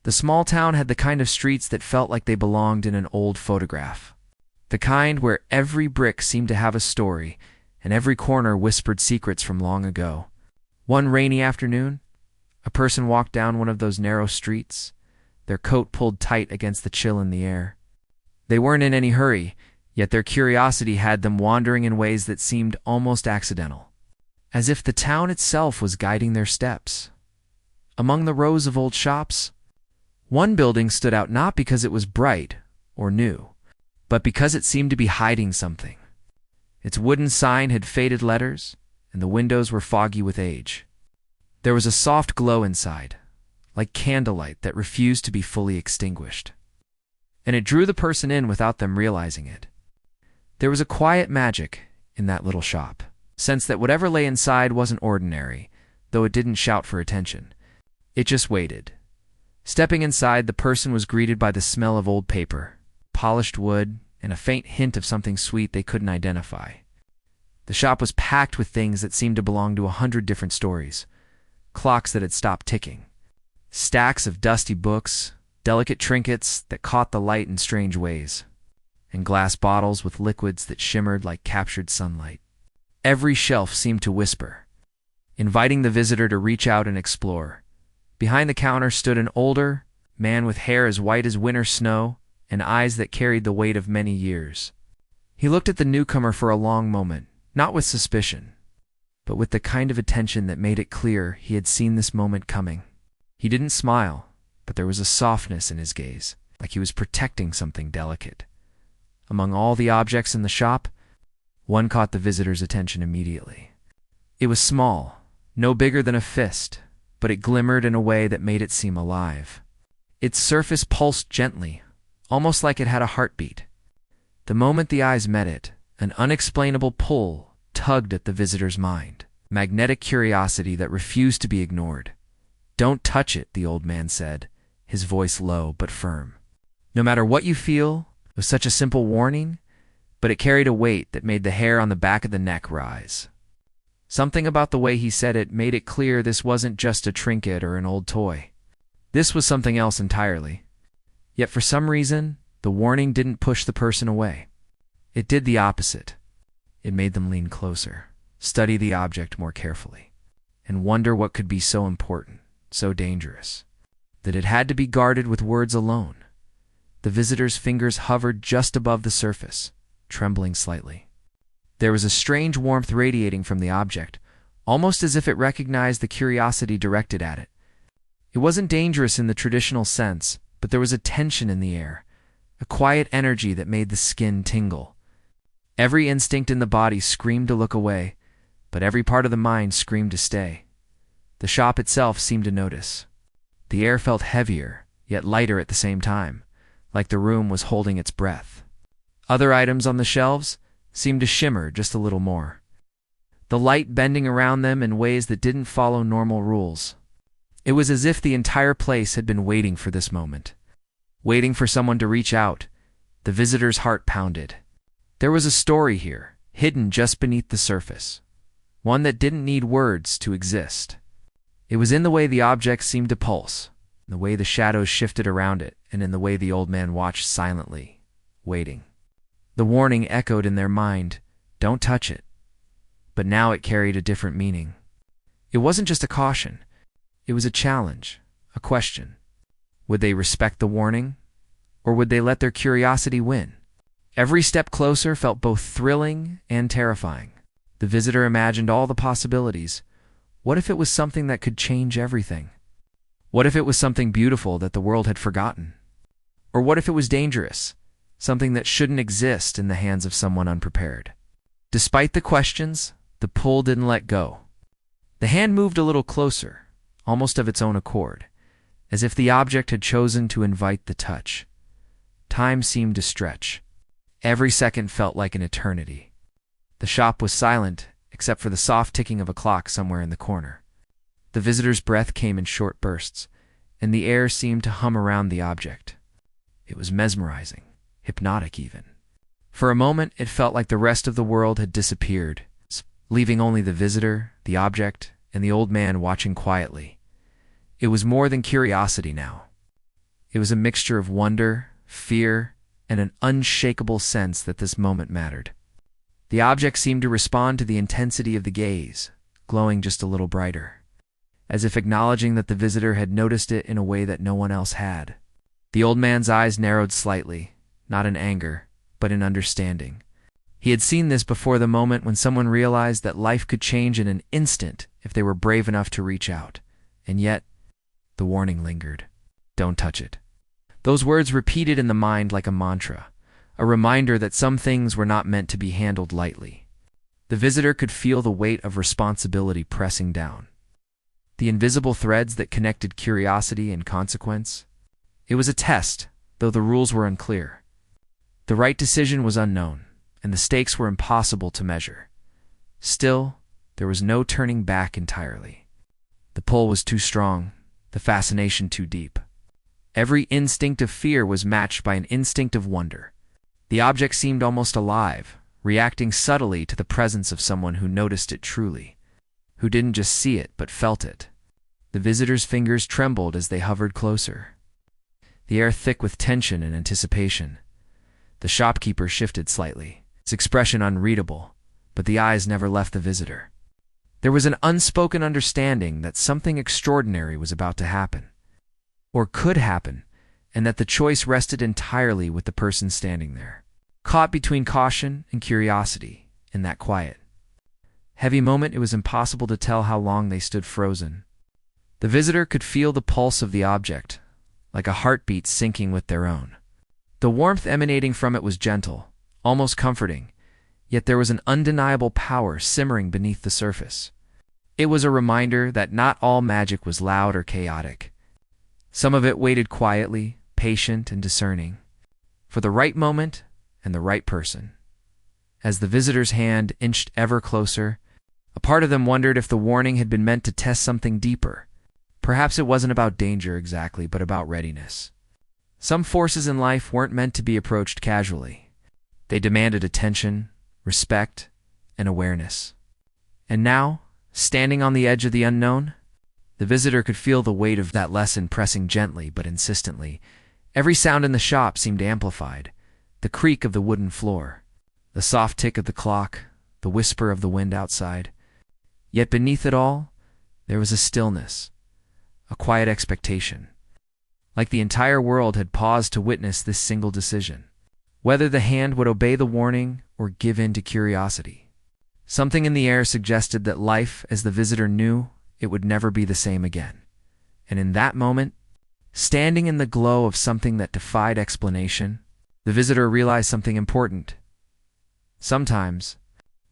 The small town had the kind of streets that felt like they belonged in an old photograph. The kind where every brick seemed to have a story, and every corner whispered secrets from long ago. One rainy afternoon, a person walked down one of those narrow streets, their coat pulled tight against the chill in the air. They weren't in any hurry, yet their curiosity had them wandering in ways that seemed almost accidental, as if the town itself was guiding their steps. Among the rows of old shops, one building stood out not because it was bright or new, but because it seemed to be hiding something. Its wooden sign had faded letters, and the windows were foggy with age. There was a soft glow inside, like candlelight that refused to be fully extinguished. And it drew the person in without them realizing it. There was a quiet magic in that little shop, sense that whatever lay inside wasn't ordinary, though it didn't shout for attention. It just waited. Stepping inside, the person was greeted by the smell of old paper, polished wood, and a faint hint of something sweet they couldn't identify. The shop was packed with things that seemed to belong to 100 different stories. Clocks that had stopped ticking, stacks of dusty books, delicate trinkets that caught the light in strange ways, and glass bottles with liquids that shimmered like captured sunlight. Every shelf seemed to whisper, inviting the visitor to reach out and explore. Behind the counter stood an older man with hair as white as winter snow and eyes that carried the weight of many years. He looked at the newcomer for a long moment, not with suspicion, but with the kind of attention that made it clear he had seen this moment coming. He didn't smile, but there was a softness in his gaze, like he was protecting something delicate. Among all the objects in the shop, one caught the visitor's attention immediately. It was small, no bigger than a fist, but it glimmered in a way that made it seem alive. Its surface pulsed gently, almost like it had a heartbeat. The moment the eyes met it, an unexplainable pull tugged at the visitor's mind, magnetic curiosity that refused to be ignored. "Don't touch it," the old man said, his voice low but firm. No matter what you feel, it was such a simple warning, but it carried a weight that made the hair on the back of the neck rise. Something about the way he said it made it clear this wasn't just a trinket or an old toy. This was something else entirely. Yet for some reason, the warning didn't push the person away. It did the opposite. It made them lean closer, study the object more carefully, and wonder what could be so important, so dangerous, that it had to be guarded with words alone. The visitor's fingers hovered just above the surface, trembling slightly. There was a strange warmth radiating from the object, almost as if it recognized the curiosity directed at it. It wasn't dangerous in the traditional sense, but there was a tension in the air, a quiet energy that made the skin tingle. Every instinct in the body screamed to look away, but every part of the mind screamed to stay. The shop itself seemed to notice. The air felt heavier, yet lighter at the same time, like the room was holding its breath. Other items on the shelves seemed to shimmer just a little more, the light bending around them in ways that didn't follow normal rules. It was as if the entire place had been waiting for this moment, waiting for someone to reach out. The visitor's heart pounded. There was a story here, hidden just beneath the surface, one that didn't need words to exist. It was in the way the object seemed to pulse, in the way the shadows shifted around it, and in the way the old man watched silently, waiting. The warning echoed in their mind, "Don't touch it." But now it carried a different meaning. It wasn't just a caution. It was a challenge, a question. Would they respect the warning, or would they let their curiosity win? Every step closer felt both thrilling and terrifying. The visitor imagined all the possibilities. What if it was something that could change everything? What if it was something beautiful that the world had forgotten? Or what if it was dangerous? Something that shouldn't exist in the hands of someone unprepared. Despite the questions, the pull didn't let go. The hand moved a little closer, almost of its own accord, as if the object had chosen to invite the touch. Time seemed to stretch. Every second felt like an eternity. The shop was silent, except for the soft ticking of a clock somewhere in the corner. The visitor's breath came in short bursts, and the air seemed to hum around the object. It was mesmerizing. Hypnotic even. For a moment, it felt like the rest of the world had disappeared, leaving only the visitor, the object, and the old man watching quietly. It was more than curiosity now. It was a mixture of wonder, fear, and an unshakable sense that this moment mattered. The object seemed to respond to the intensity of the gaze, glowing just a little brighter, as if acknowledging that the visitor had noticed it in a way that no one else had. The old man's eyes narrowed slightly, not in anger, but in understanding. He had seen this before, the moment when someone realized that life could change in an instant if they were brave enough to reach out. And yet, the warning lingered. Don't touch it. Those words repeated in the mind like a mantra, a reminder that some things were not meant to be handled lightly. The visitor could feel the weight of responsibility pressing down. The invisible threads that connected curiosity and consequence. It was a test, though the rules were unclear. The right decision was unknown, and the stakes were impossible to measure. Still, there was no turning back entirely. The pull was too strong, the fascination too deep. Every instinct of fear was matched by an instinct of wonder. The object seemed almost alive, reacting subtly to the presence of someone who noticed it truly, who didn't just see it but felt it. The visitor's fingers trembled as they hovered closer, the air thick with tension and anticipation. The shopkeeper shifted slightly, its expression unreadable, but the eyes never left the visitor. There was an unspoken understanding that something extraordinary was about to happen, or could happen, and that the choice rested entirely with the person standing there, caught between caution and curiosity in that quiet, heavy moment. It was impossible to tell how long they stood frozen. The visitor could feel the pulse of the object, like a heartbeat syncing with their own. The warmth emanating from it was gentle, almost comforting, yet there was an undeniable power simmering beneath the surface. It was a reminder that not all magic was loud or chaotic. Some of it waited quietly, patient and discerning, for the right moment and the right person. As the visitor's hand inched ever closer, a part of them wondered if the warning had been meant to test something deeper. Perhaps it wasn't about danger exactly, but about readiness. Some forces in life weren't meant to be approached casually. They demanded attention, respect, and awareness. And now, standing on the edge of the unknown, the visitor could feel the weight of that lesson pressing gently but insistently. Every sound in the shop seemed amplified: the creak of the wooden floor, the soft tick of the clock, the whisper of the wind outside. Yet beneath it all, there was a stillness, a quiet expectation, like the entire world had paused to witness this single decision, whether the hand would obey the warning or give in to curiosity. Something in the air suggested that life, as the visitor knew, it would never be the same again. And in that moment, standing in the glow of something that defied explanation, the visitor realized something important. Sometimes,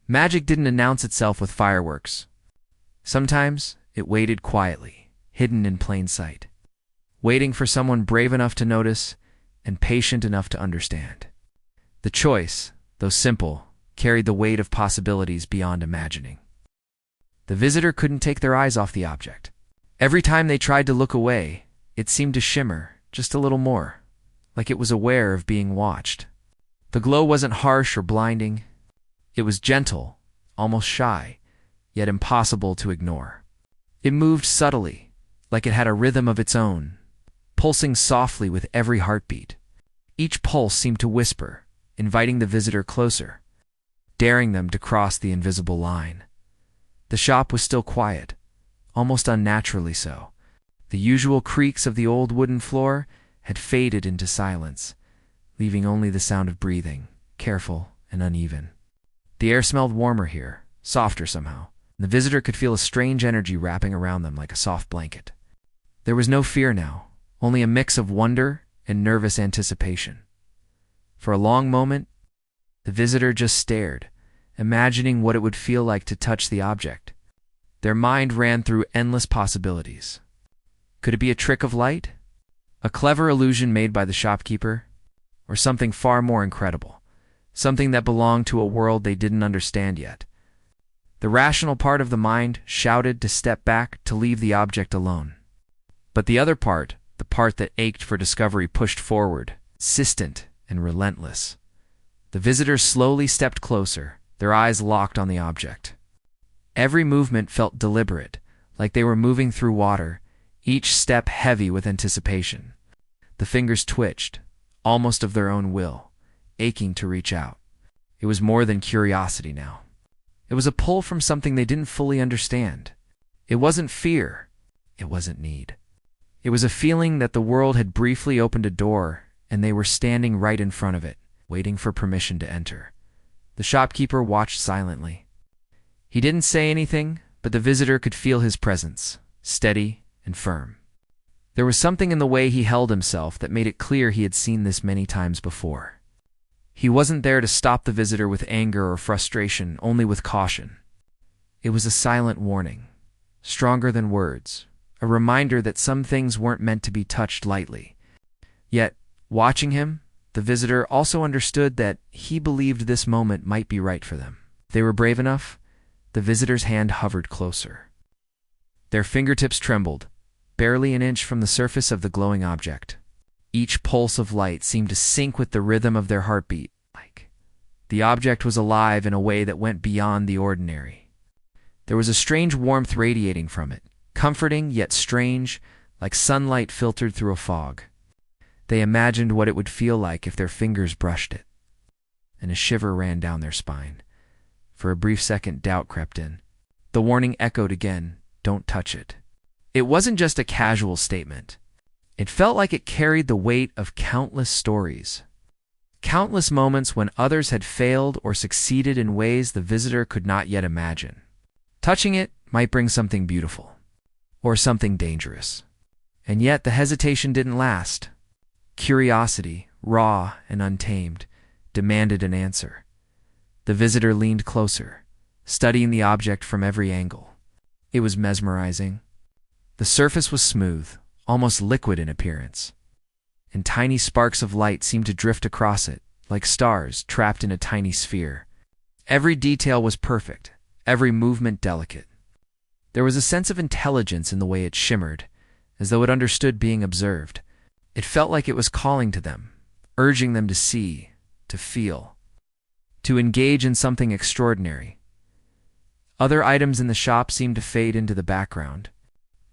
magic didn't announce itself with fireworks. Sometimes, it waited quietly, hidden in plain sight, waiting for someone brave enough to notice and patient enough to understand. The choice, though simple, carried the weight of possibilities beyond imagining. The visitor couldn't take their eyes off the object. Every time they tried to look away, it seemed to shimmer just a little more, like it was aware of being watched. The glow wasn't harsh or blinding. It was gentle, almost shy, yet impossible to ignore. It moved subtly, like it had a rhythm of its own, pulsing softly with every heartbeat. Each pulse seemed to whisper, inviting the visitor closer, daring them to cross the invisible line. The shop was still quiet, almost unnaturally so. The usual creaks of the old wooden floor had faded into silence, leaving only the sound of breathing, careful and uneven. The air smelled warmer here, softer somehow. The visitor could feel a strange energy wrapping around them like a soft blanket. There was no fear now, only a mix of wonder and nervous anticipation. For a long moment, the visitor just stared, imagining what it would feel like to touch the object. Their mind ran through endless possibilities. Could it be a trick of light? A clever illusion made by the shopkeeper? Or something far more incredible? Something that belonged to a world they didn't understand yet? The rational part of the mind shouted to step back, to leave the object alone. But the other part, the part that ached for discovery, pushed forward, insistent and relentless. The visitors slowly stepped closer, their eyes locked on the object. Every movement felt deliberate, like they were moving through water, each step heavy with anticipation. The fingers twitched, almost of their own will, aching to reach out. It was more than curiosity now. It was a pull from something they didn't fully understand. It wasn't fear. It wasn't need. It was a feeling that the world had briefly opened a door and they were standing right in front of it, waiting for permission to enter. The shopkeeper watched silently. He didn't say anything, but the visitor could feel his presence, steady and firm. There was something in the way he held himself that made it clear he had seen this many times before. He wasn't there to stop the visitor with anger or frustration, only with caution. It was a silent warning, stronger than words, a reminder that some things weren't meant to be touched lightly. Yet, watching him, the visitor also understood that he believed this moment might be right for them. If they were brave enough, the visitor's hand hovered closer. Their fingertips trembled, barely an inch from the surface of the glowing object. Each pulse of light seemed to sync with the rhythm of their heartbeat. The object was alive in a way that went beyond the ordinary. There was a strange warmth radiating from it, comforting yet strange, like sunlight filtered through a fog. They imagined what it would feel like if their fingers brushed it, and a shiver ran down their spine. For a brief second, doubt crept in. The warning echoed again, "Don't touch it." It wasn't just a casual statement. It felt like it carried the weight of countless stories. Countless moments when others had failed or succeeded in ways the visitor could not yet imagine. Touching it might bring something beautiful, or something dangerous. And yet the hesitation didn't last. Curiosity, raw and untamed, demanded an answer. The visitor leaned closer, studying the object from every angle. It was mesmerizing. The surface was smooth, almost liquid in appearance, and tiny sparks of light seemed to drift across it, like stars trapped in a tiny sphere. Every detail was perfect, every movement delicate. There was a sense of intelligence in the way it shimmered, as though it understood being observed. It felt like it was calling to them, urging them to see, to feel, to engage in something extraordinary. Other items in the shop seemed to fade into the background.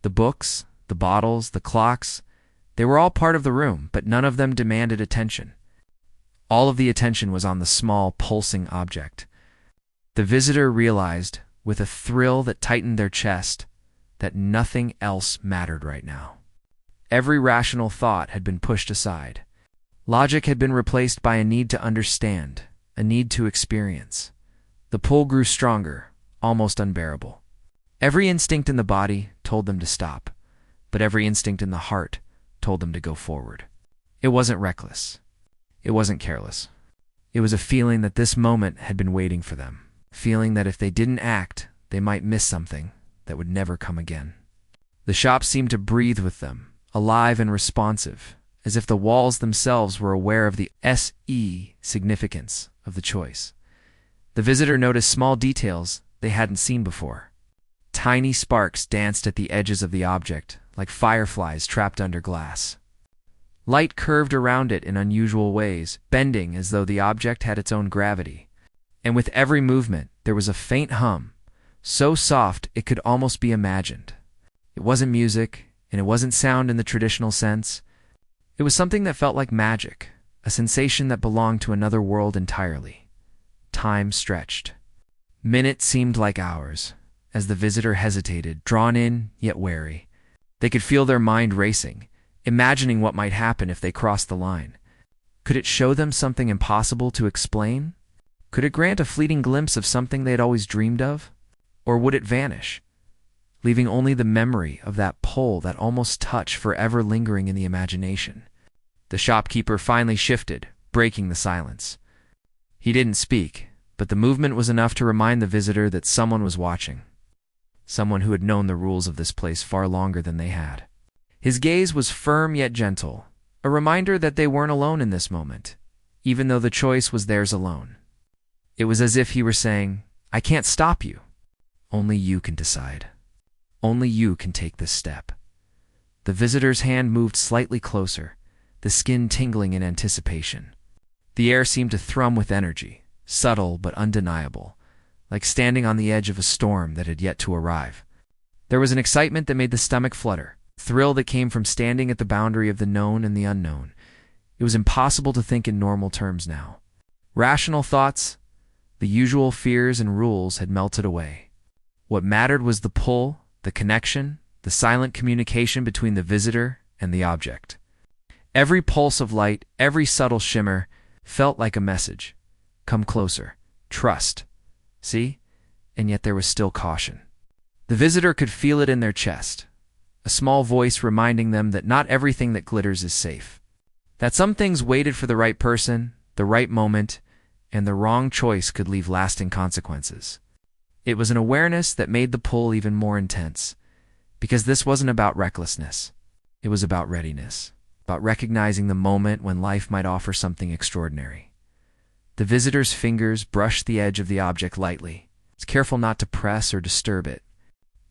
The books, the bottles, the clocks, they were all part of the room, but none of them demanded attention. All of the attention was on the small, pulsing object. The visitor realized, with a thrill that tightened their chest, that nothing else mattered right now. Every rational thought had been pushed aside. Logic had been replaced by a need to understand, a need to experience. The pull grew stronger, almost unbearable. Every instinct in the body told them to stop, but every instinct in the heart told them to go forward. It wasn't reckless. It wasn't careless. It was a feeling that this moment had been waiting for them, feeling that if they didn't act, they might miss something that would never come again. The shop seemed to breathe with them, alive and responsive, as if the walls themselves were aware of the significance of the choice. The visitor noticed small details they hadn't seen before. Tiny sparks danced at the edges of the object, like fireflies trapped under glass. Light curved around it in unusual ways, bending as though the object had its own gravity. And with every movement, there was a faint hum, so soft it could almost be imagined. It wasn't music, and it wasn't sound in the traditional sense. It was something that felt like magic, a sensation that belonged to another world entirely. Time stretched. Minutes seemed like hours, as the visitor hesitated, drawn in yet wary. They could feel their mind racing, imagining what might happen if they crossed the line. Could it show them something impossible to explain? Could it grant a fleeting glimpse of something they had always dreamed of? Or would it vanish, leaving only the memory of that pull, that almost touch, forever lingering in the imagination? The shopkeeper finally shifted, breaking the silence. He didn't speak, but the movement was enough to remind the visitor that someone was watching. Someone who had known the rules of this place far longer than they had. His gaze was firm yet gentle, a reminder that they weren't alone in this moment, even though the choice was theirs alone. It was as if he were saying, "I can't stop you. Only you can decide. Only you can take this step." The visitor's hand moved slightly closer, the skin tingling in anticipation. The air seemed to thrum with energy, subtle but undeniable, like standing on the edge of a storm that had yet to arrive. There was an excitement that made the stomach flutter, thrill that came from standing at the boundary of the known and the unknown. It was impossible to think in normal terms now. Rational thoughts, the usual fears and rules had melted away. What mattered was the pull, the connection, the silent communication between the visitor and the object. Every pulse of light, every subtle shimmer, felt like a message. Come closer. Trust. See? And yet there was still caution. The visitor could feel it in their chest, a small voice reminding them that not everything that glitters is safe. That some things waited for the right person, the right moment, and the wrong choice could leave lasting consequences. It was an awareness that made the pull even more intense, because this wasn't about recklessness. It was about readiness, about recognizing the moment when life might offer something extraordinary. The visitor's fingers brushed the edge of the object lightly, careful not to press or disturb it.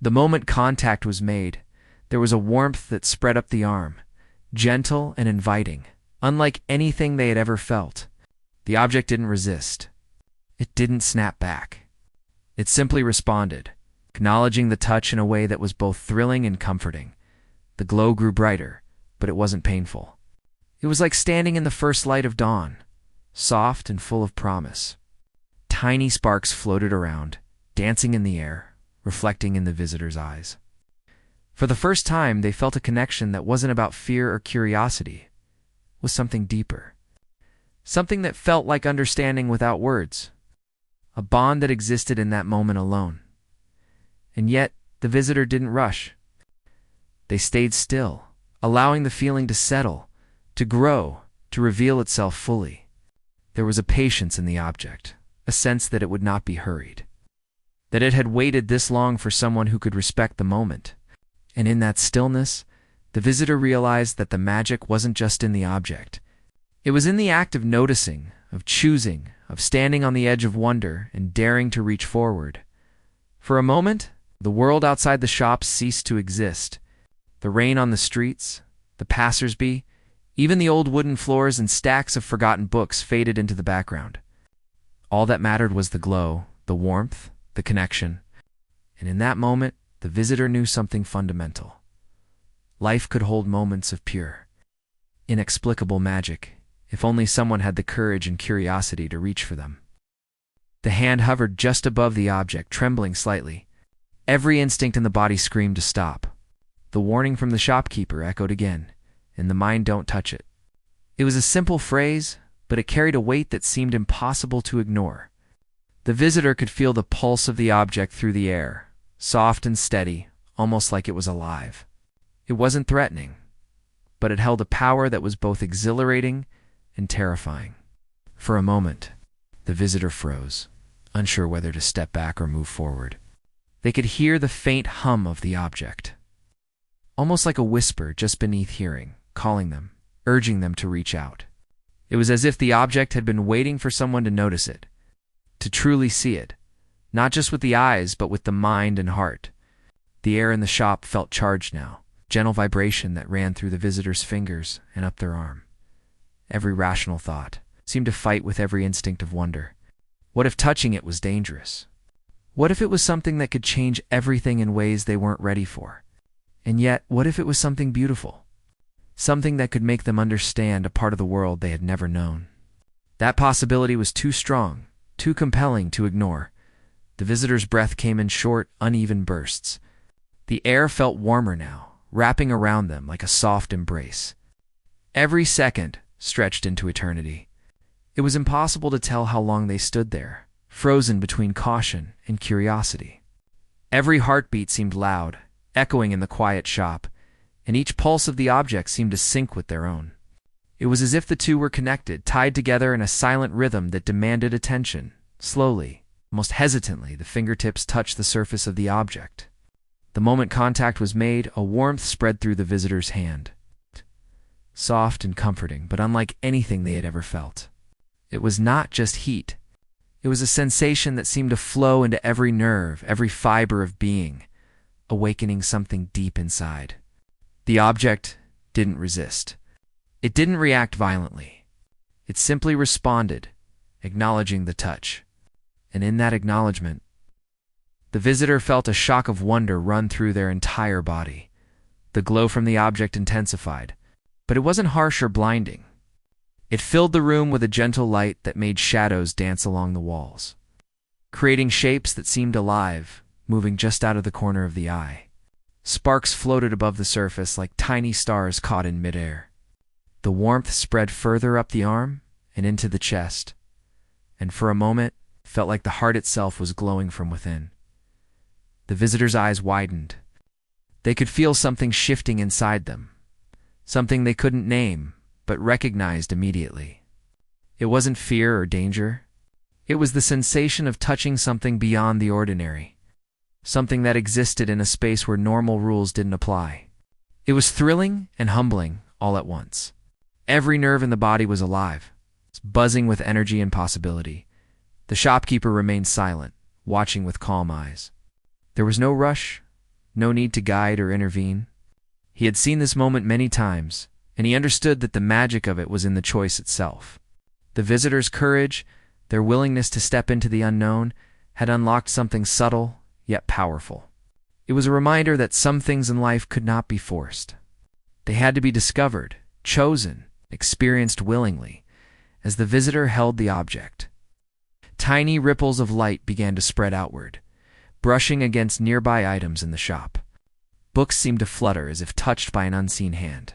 The moment contact was made, there was a warmth that spread up the arm, gentle and inviting, unlike anything they had ever felt. The object didn't resist. It didn't snap back. It simply responded, acknowledging the touch in a way that was both thrilling and comforting. The glow grew brighter, but it wasn't painful. It was like standing in the first light of dawn, soft and full of promise. Tiny sparks floated around, dancing in the air, reflecting in the visitor's eyes. For the first time, they felt a connection that wasn't about fear or curiosity. It was something deeper. Something that felt like understanding without words. A bond that existed in that moment alone. And yet, the visitor didn't rush. They stayed still, allowing the feeling to settle, to grow, to reveal itself fully. There was a patience in the object, a sense that it would not be hurried. That it had waited this long for someone who could respect the moment. And in that stillness, the visitor realized that the magic wasn't just in the object. It was in the act of noticing, of choosing, of standing on the edge of wonder and daring to reach forward. For a moment, the world outside the shops ceased to exist. The rain on the streets, the passers-by, even the old wooden floors and stacks of forgotten books faded into the background. All that mattered was the glow, the warmth, the connection. And in that moment, the visitor knew something fundamental. Life could hold moments of pure, inexplicable magic, if only someone had the courage and curiosity to reach for them. The hand hovered just above the object, trembling slightly. Every instinct in the body screamed to stop. The warning from the shopkeeper echoed again, "In the mind, don't touch it." It was a simple phrase, but it carried a weight that seemed impossible to ignore. The visitor could feel the pulse of the object through the air, soft and steady, almost like it was alive. It wasn't threatening, but it held a power that was both exhilarating and terrifying. For a moment, the visitor froze, unsure whether to step back or move forward. They could hear the faint hum of the object, almost like a whisper just beneath hearing, calling them, urging them to reach out. It was as if the object had been waiting for someone to notice it, to truly see it, not just with the eyes, but with the mind and heart. The air in the shop felt charged now, gentle vibration that ran through the visitor's fingers and up their arm. Every rational thought seemed to fight with every instinct of wonder. What if touching it was dangerous? What if it was something that could change everything in ways they weren't ready for? And yet, what if it was something beautiful? Something that could make them understand a part of the world they had never known. That possibility was too strong, too compelling to ignore. The visitor's breath came in short, uneven bursts. The air felt warmer now, wrapping around them like a soft embrace. Every second stretched into eternity. It was impossible to tell how long they stood there, frozen between caution and curiosity. Every heartbeat seemed loud, echoing in the quiet shop, and each pulse of the object seemed to sync with their own. It was as if the two were connected, tied together in a silent rhythm that demanded attention. Slowly, almost hesitantly, the fingertips touched the surface of the object. The moment contact was made, a warmth spread through the visitor's hand. Soft and comforting, but unlike anything they had ever felt. It was not just heat. It was a sensation that seemed to flow into every nerve, every fiber of being, awakening something deep inside. The object didn't resist. It didn't react violently. It simply responded, acknowledging the touch. And in that acknowledgement, the visitor felt a shock of wonder run through their entire body. The glow from the object intensified, but it wasn't harsh or blinding. It filled the room with a gentle light that made shadows dance along the walls, creating shapes that seemed alive, moving just out of the corner of the eye. Sparks floated above the surface like tiny stars caught in midair. The warmth spread further up the arm and into the chest, and for a moment felt like the heart itself was glowing from within. The visitor's eyes widened. They could feel something shifting inside them, something they couldn't name, but recognized immediately. It wasn't fear or danger. It was the sensation of touching something beyond the ordinary, something that existed in a space where normal rules didn't apply. It was thrilling and humbling all at once. Every nerve in the body was alive, buzzing with energy and possibility. The shopkeeper remained silent, watching with calm eyes. There was no rush, no need to guide or intervene. He had seen this moment many times, and he understood that the magic of it was in the choice itself. The visitor's courage, their willingness to step into the unknown, had unlocked something subtle yet powerful. It was a reminder that some things in life could not be forced. They had to be discovered, chosen, experienced willingly. As the visitor held the object, tiny ripples of light began to spread outward, brushing against nearby items in the shop. Books seemed to flutter as if touched by an unseen hand.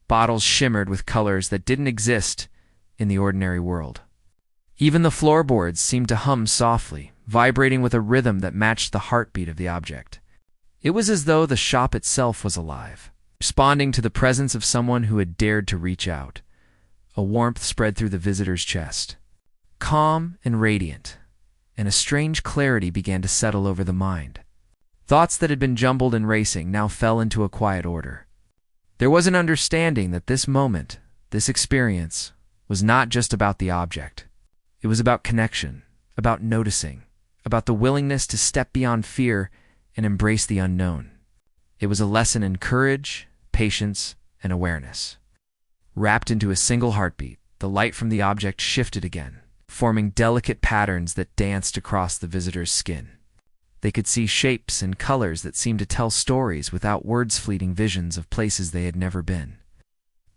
Bottles shimmered with colors that didn't exist in the ordinary world. Even the floorboards seemed to hum softly, vibrating with a rhythm that matched the heartbeat of the object. It was as though the shop itself was alive, responding to the presence of someone who had dared to reach out. A warmth spread through the visitor's chest, calm and radiant, and a strange clarity began to settle over the mind. Thoughts that had been jumbled and racing now fell into a quiet order. There was an understanding that this moment, this experience, was not just about the object. It was about connection, about noticing, about the willingness to step beyond fear and embrace the unknown. It was a lesson in courage, patience, and awareness. Wrapped into a single heartbeat, the light from the object shifted again, forming delicate patterns that danced across the visitor's skin. They could see shapes and colors that seemed to tell stories without words, fleeting visions of places they had never been,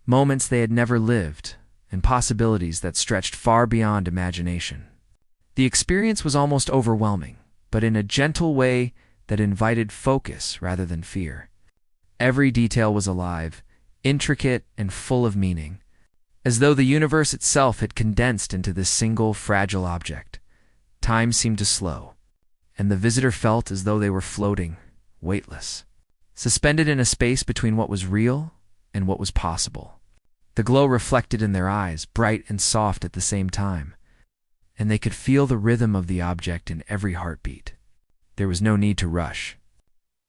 moments they had never lived, and possibilities that stretched far beyond imagination. The experience was almost overwhelming, but in a gentle way that invited focus rather than fear. Every detail was alive, intricate and full of meaning, as though the universe itself had condensed into this single fragile object. Time seemed to slow, and the visitor felt as though they were floating, weightless, suspended in a space between what was real and what was possible. The glow reflected in their eyes, bright and soft at the same time, and they could feel the rhythm of the object in every heartbeat. There was no need to rush.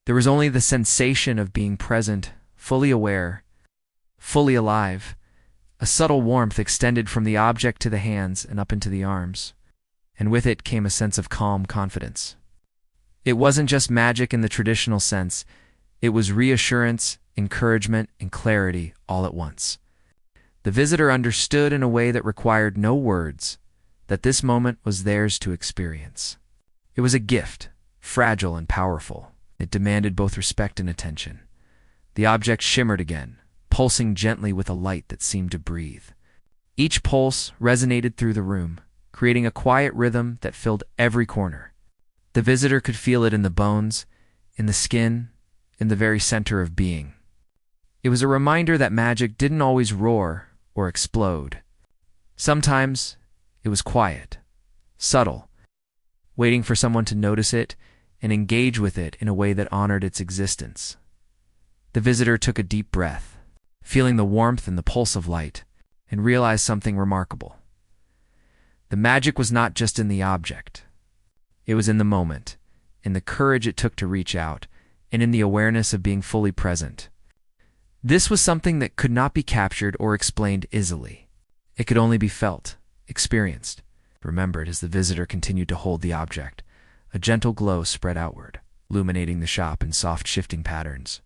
There was only the sensation of being present, fully aware, fully alive. A subtle warmth extended from the object to the hands and up into the arms, and with it came a sense of calm confidence. It wasn't just magic in the traditional sense. It was reassurance, encouragement, and clarity all at once. The visitor understood in a way that required no words that this moment was theirs to experience. It was a gift, fragile and powerful. It demanded both respect and attention. The object shimmered again, pulsing gently with a light that seemed to breathe. Each pulse resonated through the room, creating a quiet rhythm that filled every corner. The visitor could feel it in the bones, in the skin, in the very center of being. It was a reminder that magic didn't always roar or explode. Sometimes it was quiet, subtle, waiting for someone to notice it and engage with it in a way that honored its existence. The visitor took a deep breath, feeling the warmth and the pulse of light, and realized something remarkable. The magic was not just in the object. It was in the moment, in the courage it took to reach out, and in the awareness of being fully present. This was something that could not be captured or explained easily. It could only be felt, experienced, remembered as the visitor continued to hold the object. A gentle glow spread outward, illuminating the shop in soft shifting patterns.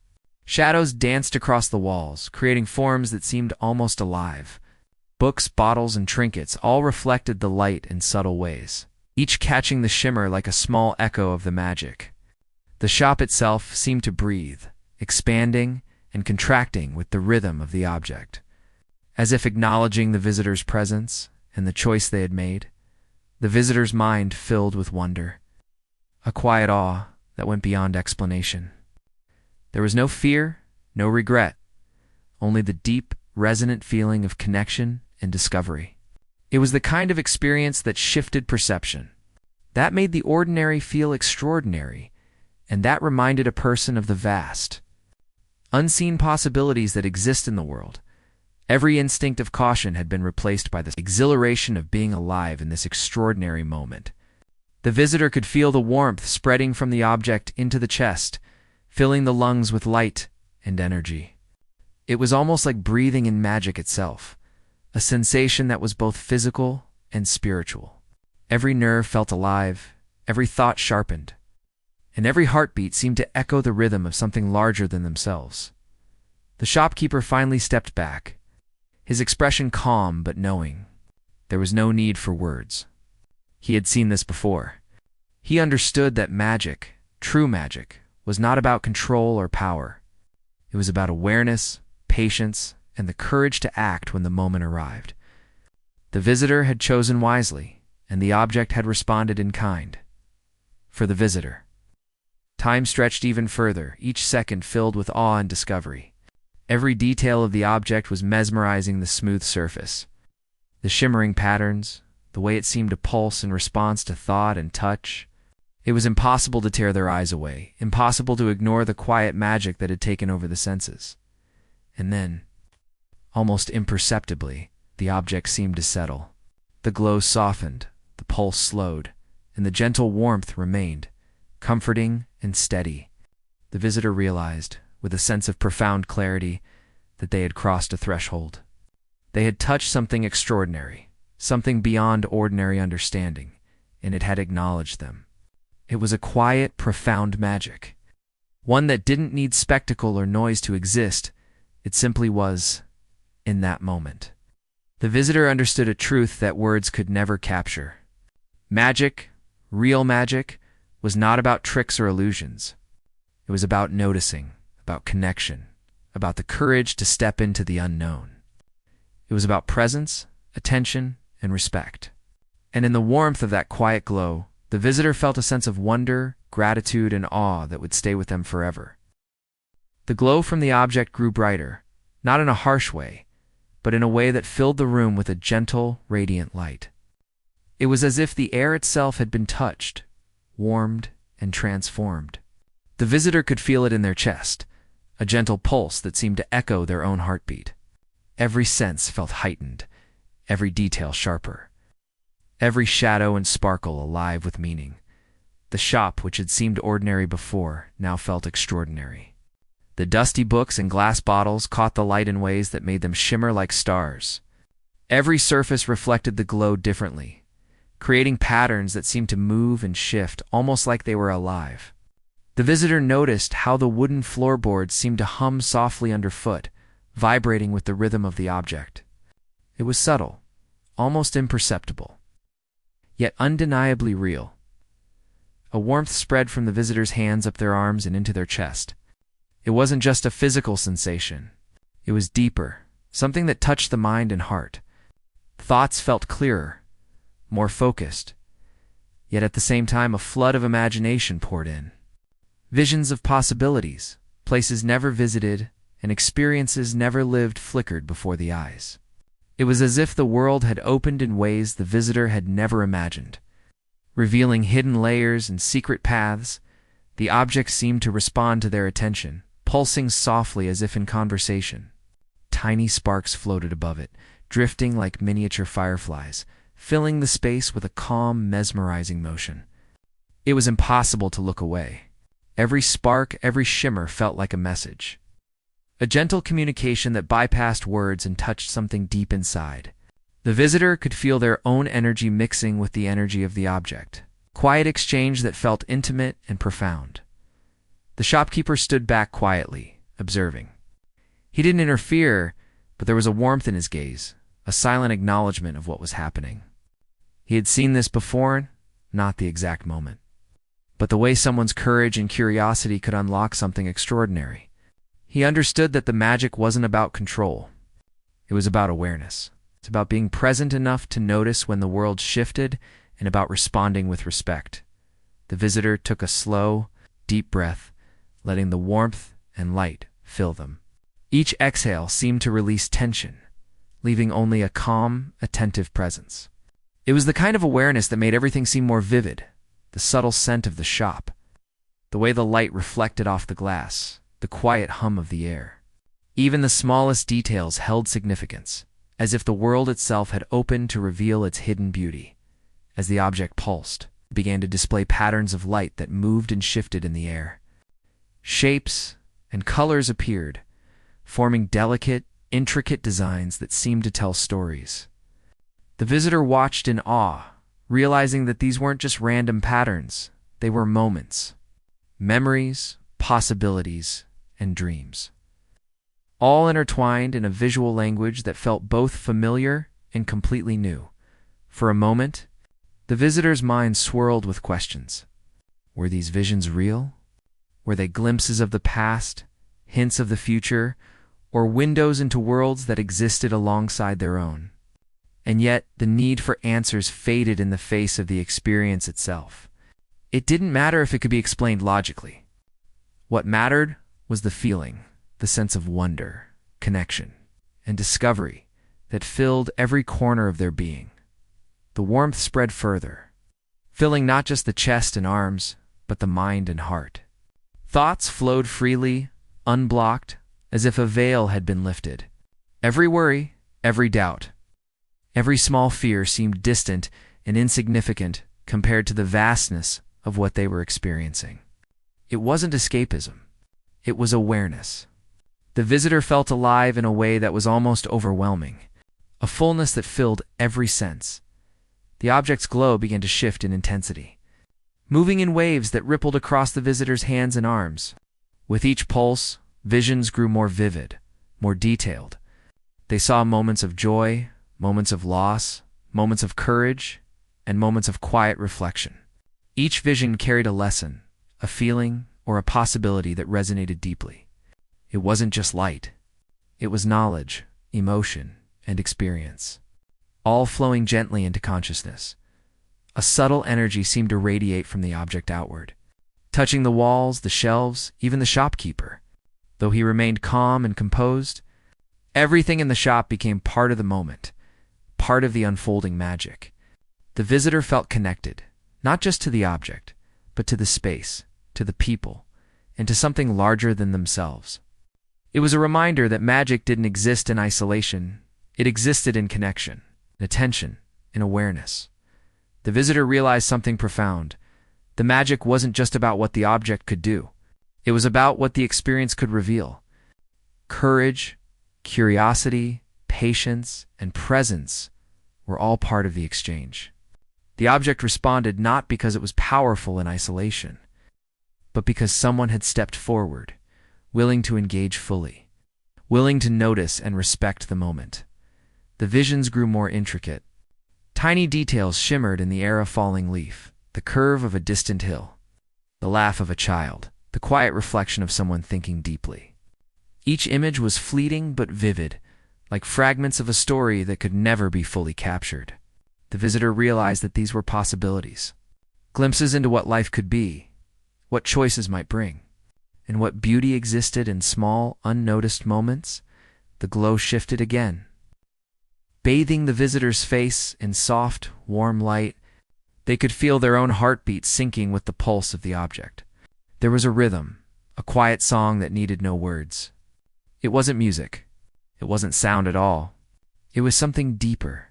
Shadows danced across the walls, creating forms that seemed almost alive. Books, bottles, and trinkets all reflected the light in subtle ways, each catching the shimmer like a small echo of the magic. The shop itself seemed to breathe, expanding and contracting with the rhythm of the object. As if acknowledging the visitor's presence and the choice they had made, the visitor's mind filled with wonder, a quiet awe that went beyond explanation. There was no fear, no regret, only the deep, resonant feeling of connection and discovery. It was the kind of experience that shifted perception. That made the ordinary feel extraordinary, and that reminded a person of the vast, unseen possibilities that exist in the world. Every instinct of caution had been replaced by the exhilaration of being alive in this extraordinary moment. The visitor could feel the warmth spreading from the object into the chest, filling the lungs with light and energy. It was almost like breathing in magic itself, a sensation that was both physical and spiritual. Every nerve felt alive, every thought sharpened, and every heartbeat seemed to echo the rhythm of something larger than themselves. The shopkeeper finally stepped back, his expression calm but knowing. There was no need for words. He had seen this before. He understood that magic, true magic, was not about control or power. It was about awareness, patience, and the courage to act when the moment arrived. The visitor had chosen wisely, and the object had responded in kind. For the visitor, time stretched even further, each second filled with awe and discovery. Every detail of the object was mesmerizing: the smooth surface, the shimmering patterns, the way it seemed to pulse in response to thought and touch. It was impossible to tear their eyes away, impossible to ignore the quiet magic that had taken over the senses. And then, almost imperceptibly, the object seemed to settle. The glow softened, the pulse slowed, and the gentle warmth remained, comforting and steady. The visitor realized, with a sense of profound clarity, that they had crossed a threshold. They had touched something extraordinary, something beyond ordinary understanding, and it had acknowledged them. It was a quiet, profound magic, one that didn't need spectacle or noise to exist. It simply was, in that moment. The visitor understood a truth that words could never capture. Magic, real magic, was not about tricks or illusions. It was about noticing, about connection, about the courage to step into the unknown. It was about presence, attention, and respect. And in the warmth of that quiet glow, the visitor felt a sense of wonder, gratitude, and awe that would stay with them forever. The glow from the object grew brighter, not in a harsh way, but in a way that filled the room with a gentle, radiant light. It was as if the air itself had been touched, warmed, and transformed. The visitor could feel it in their chest, a gentle pulse that seemed to echo their own heartbeat. Every sense felt heightened, every detail sharper, every shadow and sparkle alive with meaning. The shop, which had seemed ordinary before, now felt extraordinary. The dusty books and glass bottles caught the light in ways that made them shimmer like stars. Every surface reflected the glow differently, creating patterns that seemed to move and shift, almost like they were alive. The visitor noticed how the wooden floorboards seemed to hum softly underfoot, vibrating with the rhythm of the object. It was subtle, almost imperceptible, yet undeniably real. A warmth spread from the visitor's hands up their arms and into their chest. It wasn't just a physical sensation. It was deeper, something that touched the mind and heart. Thoughts felt clearer, more focused, yet at the same time a flood of imagination poured in. Visions of possibilities, places never visited, and experiences never lived flickered before the eyes. It was as if the world had opened in ways the visitor had never imagined. Revealing hidden layers and secret paths, the objects seemed to respond to their attention, pulsing softly as if in conversation. Tiny sparks floated above it, drifting like miniature fireflies, filling the space with a calm, mesmerizing motion. It was impossible to look away. Every spark, every shimmer felt like a message. A gentle communication that bypassed words and touched something deep inside. The visitor could feel their own energy mixing with the energy of the object. Quiet exchange that felt intimate and profound. The shopkeeper stood back quietly, observing. He didn't interfere, but there was a warmth in his gaze, a silent acknowledgement of what was happening. He had seen this before, not the exact moment, but the way someone's courage and curiosity could unlock something extraordinary. He understood that the magic wasn't about control. It was about awareness. It's about being present enough to notice when the world shifted and about responding with respect. The visitor took a slow, deep breath, letting the warmth and light fill them. Each exhale seemed to release tension, leaving only a calm, attentive presence. It was the kind of awareness that made everything seem more vivid, the subtle scent of the shop, the way the light reflected off the glass, the quiet hum of the air. Even the smallest details held significance, as if the world itself had opened to reveal its hidden beauty. As the object pulsed, it began to display patterns of light that moved and shifted in the air. Shapes and colors appeared, forming delicate, intricate designs that seemed to tell stories. The visitor watched in awe, realizing that these weren't just random patterns, they were moments, memories, possibilities, and dreams, all intertwined in a visual language that felt both familiar and completely new. For a moment, the visitor's mind swirled with questions. Were these visions real? Were they glimpses of the past, hints of the future, or windows into worlds that existed alongside their own? And yet, the need for answers faded in the face of the experience itself. It didn't matter if it could be explained logically. What mattered was the feeling, the sense of wonder, connection, and discovery that filled every corner of their being. The warmth spread further, filling not just the chest and arms, but the mind and heart. Thoughts flowed freely, unblocked, as if a veil had been lifted. Every worry, every doubt, every small fear seemed distant and insignificant compared to the vastness of what they were experiencing. It wasn't escapism. It was awareness. The visitor felt alive in a way that was almost overwhelming, a fullness that filled every sense. The object's glow began to shift in intensity, moving in waves that rippled across the visitor's hands and arms. With each pulse, visions grew more vivid, more detailed. They saw moments of joy, moments of loss, moments of courage, and moments of quiet reflection. Each vision carried a lesson, a feeling, or a possibility that resonated deeply. It wasn't just light. It was knowledge, emotion, and experience, all flowing gently into consciousness. A subtle energy seemed to radiate from the object outward, touching the walls, the shelves, even the shopkeeper. Though he remained calm and composed, everything in the shop became part of the moment, part of the unfolding magic. The visitor felt connected, not just to the object, but to the space, to the people, and to something larger than themselves. It was a reminder that magic didn't exist in isolation. It existed in connection, in attention, in awareness. The visitor realized something profound. The magic wasn't just about what the object could do. It was about what the experience could reveal. Courage, curiosity, patience, and presence were all part of the exchange. The object responded not because it was powerful in isolation, but because someone had stepped forward, willing to engage fully, willing to notice and respect the moment. The visions grew more intricate. Tiny details shimmered in the air: a falling leaf, the curve of a distant hill, the laugh of a child, the quiet reflection of someone thinking deeply. Each image was fleeting but vivid, like fragments of a story that could never be fully captured. The visitor realized that these were possibilities, glimpses into what life could be, what choices might bring, and what beauty existed in small, unnoticed moments. The glow shifted again, bathing the visitor's face in soft, warm light. They could feel their own heartbeat syncing with the pulse of the object. There was a rhythm, a quiet song that needed no words. It wasn't music. It wasn't sound at all. It was something deeper,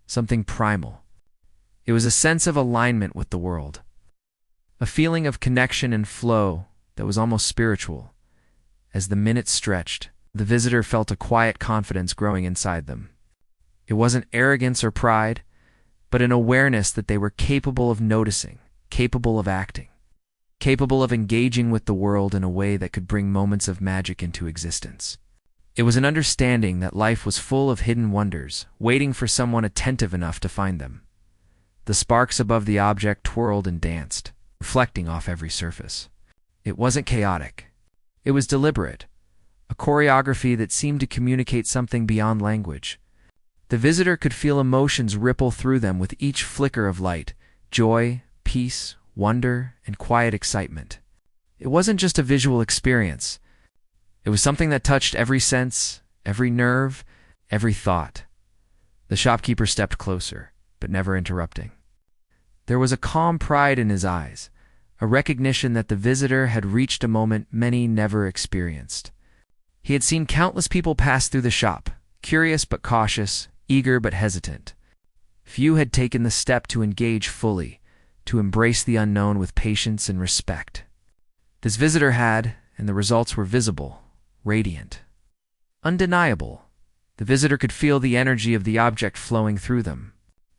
something primal. It was a sense of alignment with the world, a feeling of connection and flow that was almost spiritual. As the minutes stretched, the visitor felt a quiet confidence growing inside them. It wasn't arrogance or pride, but an awareness that they were capable of noticing, capable of acting, capable of engaging with the world in a way that could bring moments of magic into existence. It was an understanding that life was full of hidden wonders, waiting for someone attentive enough to find them. The sparks above the object twirled and danced, reflecting off every surface. It wasn't chaotic. It was deliberate, a choreography that seemed to communicate something beyond language. The visitor could feel emotions ripple through them with each flicker of light: joy, peace, wonder, and quiet excitement. It wasn't just a visual experience. It was something that touched every sense, every nerve, every thought. The shopkeeper stepped closer, but never interrupting. There was a calm pride in his eyes, a recognition that the visitor had reached a moment many never experienced. He had seen countless people pass through the shop, curious but cautious, eager but hesitant. Few had taken the step to engage fully, to embrace the unknown with patience and respect. This visitor had, and the results were visible, radiant, undeniable. The visitor could feel the energy of the object flowing through them.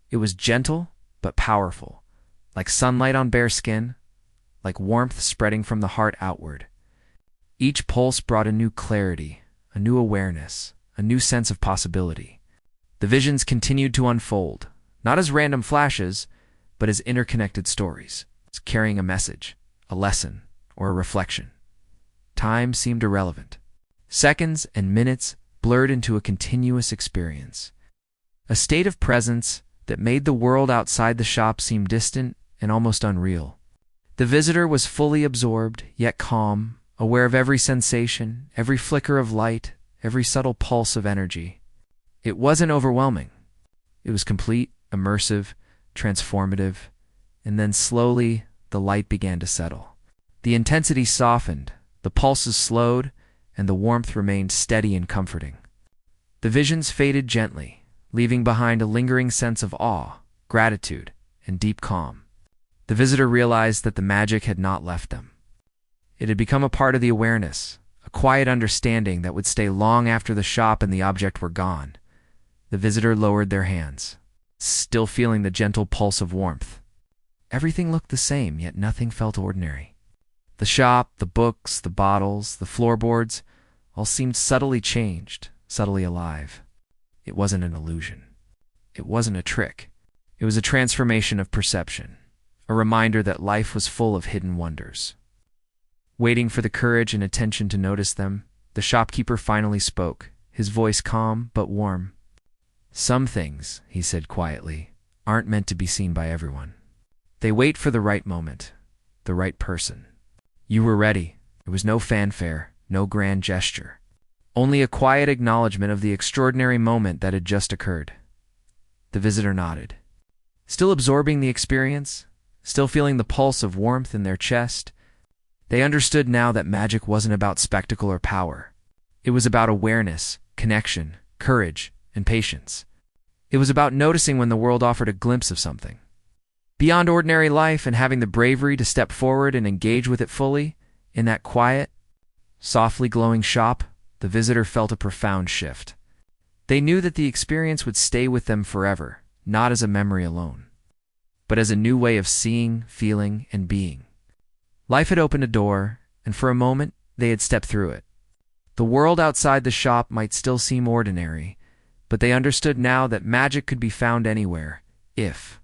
It was gentle but powerful, like sunlight on bare skin, like warmth spreading from the heart outward. Each pulse brought a new clarity, a new awareness, a new sense of possibility. The visions continued to unfold, not as random flashes, but as interconnected stories, carrying a message, a lesson, or a reflection. Time seemed irrelevant. Seconds and minutes blurred into a continuous experience, a state of presence that made the world outside the shop seem distant and almost unreal. The visitor was fully absorbed, yet calm, aware of every sensation, every flicker of light, every subtle pulse of energy. It wasn't overwhelming. It was complete, immersive, transformative, and then slowly the light began to settle. The intensity softened, the pulses slowed, and the warmth remained steady and comforting. The visions faded gently, leaving behind a lingering sense of awe, gratitude, and deep calm. The visitor realized that the magic had not left them. It had become a part of the awareness, a quiet understanding that would stay long after the shop and the object were gone. The visitor lowered their hands, still feeling the gentle pulse of warmth. Everything looked the same, yet nothing felt ordinary. The shop, the books, the bottles, the floorboards, all seemed subtly changed, subtly alive. It wasn't an illusion. It wasn't a trick. It was a transformation of perception, a reminder that life was full of hidden wonders. Waiting for the courage and attention to notice them, the shopkeeper finally spoke, his voice calm but warm. "Some things," he said quietly, "aren't meant to be seen by everyone. They wait for the right moment, the right person. You were ready. There was no fanfare, no grand gesture. Only a quiet acknowledgement of the extraordinary moment that had just occurred." The visitor nodded. Still absorbing the experience, still feeling the pulse of warmth in their chest, they understood now that magic wasn't about spectacle or power. It was about awareness, connection, courage, and patience. It was about noticing when the world offered a glimpse of something beyond ordinary life and having the bravery to step forward and engage with it fully. In that quiet, softly glowing shop, the visitor felt a profound shift. They knew that the experience would stay with them forever, not as a memory alone, but as a new way of seeing, feeling, and being. Life had opened a door, and for a moment, they had stepped through it. The world outside the shop might still seem ordinary, but they understood now that magic could be found anywhere, if